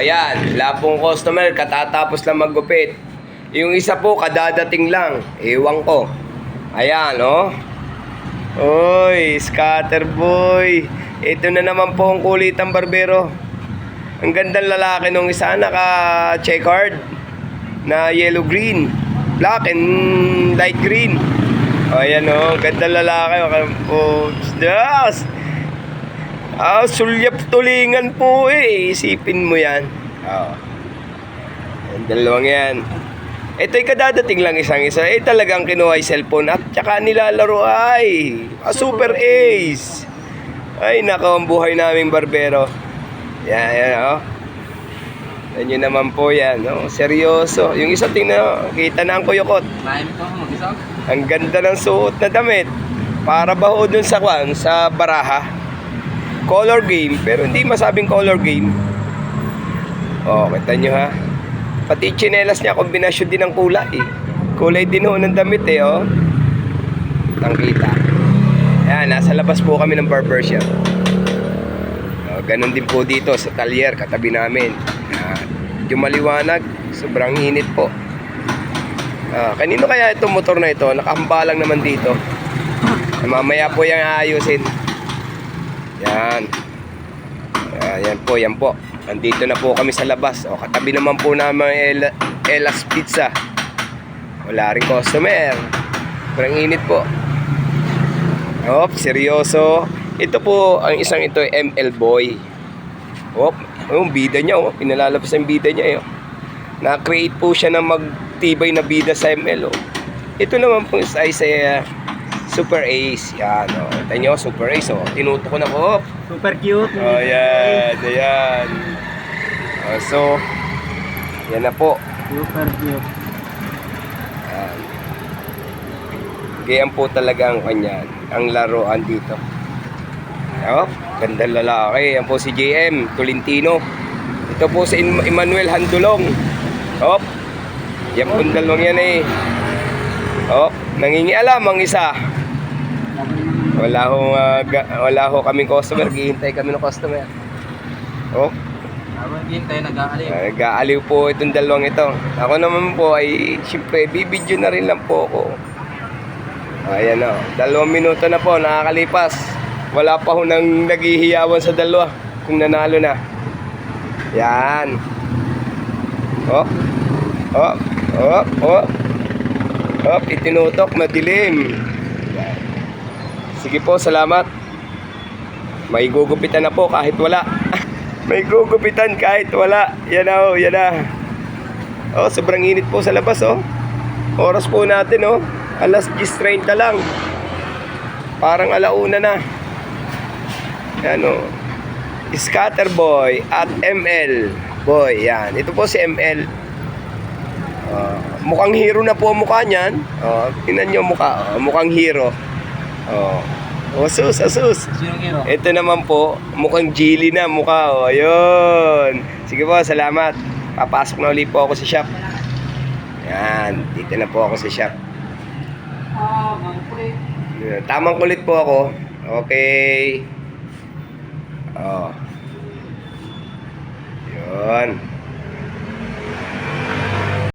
ayan. Wala pong customer, katatapos lang maggupit. Yung isa po, kadadating lang. Ewan ko. Ayan, oh. Oy, scatter boy. Ito na naman po ang kulitang barbero. Ang gandang lalaki nung isa, naka-checkered na yellow-green, black and light green. O, ayan o, gandang lalaki. Oh, yes! Sulyap tulingan po eh. Isipin mo yan. Oh. Ang dalawang yan. Ito'y kadadating lang isang isa. Talagang kinuha yung cellphone at tsaka nilalaro ay super ace. Ay nako, ang buhay naming barbero. Yan oh. Yan yun naman po yan, oh. Seryoso. Yung isa tingnan, kita na ang kuyukot. Ang ganda ng suot na damit. Para ba ho dun sa kwan, sa baraha. Color game, pero hindi masabing color game. Oh, kita nyo ha. Pati chinelas niya, kombinasyon din ng kulay. Kulay din ho ng damit eh, oh. Ang kita. Yan, nasa labas po kami ng barbershop. Oh, ganun din po dito sa talyer, katabi namin. Yung maliwanag, sobrang init po. Kanino kaya itong motor na ito? Nakahambalang naman dito. Mamaya po yung aayusin. Yan. Yan po, yan po. Andito na po kami sa labas. O, katabi naman po namin Elas Pizza. Wala rin customer. Parang init po. Op, seryoso. Ito po, ang isang ito ML Boy. Op, yung bida niya, oh. Pinalalabas ang bida niya, oh. Na-create po siya ng magtibay na bida sa ML, oh. Ito naman po ay sa Super Ace. Yan, oh. Ito nyo, Super Ace, oh. Tinuto ko na po. Super cute. Oh, yan. Ayan. So, yan na po. Super cute. Yan. Ganyan po talaga ang kanyan. Ang laruan dito. Oh, gandang lalaki. Yan po si JM Tolentino. Ito po si Emmanuel Handulong. Oh, yan po dalawang yan eh. Oh, nangingialam ang isa. Wala ho kaming customer. Hihintay kami ng customer. Oh. Hintay, nag-aaliw. Nag-aaliw po itong dalawang ito. Ako naman po ay siyempre bibidyo na rin lang po ako. Ayan o. 2 minuto na po nakakalipas. Wala pa ho nang naghihiyawan sa dalawa kung nanalo na. Yan. Oh. Oh. Oh. Oh. Oh. Itinutok. Madilim. Sige po, salamat. May gugupitan na po kahit wala. May gugupitan kahit wala. Yan na oh, yan na. Oh, sobrang init po sa labas oh. Oras po natin oh. Alas 10:30 lang. Parang alauna na. Yan oh. Scatter Boy at ML Boy. Yan. Ito po si ML. Mukhang hero na po ang mukha niyan. Tingnan nyo mukha. Mukhang hero. Asus. Sinong hero? Ito naman po, mukhang Geely na mukha. Ayun. Sige po, salamat. Papasok na ulit po ako sa shop. Yan, dito na po ako sa shop. Tamang kulit po ako. Okay. Yun.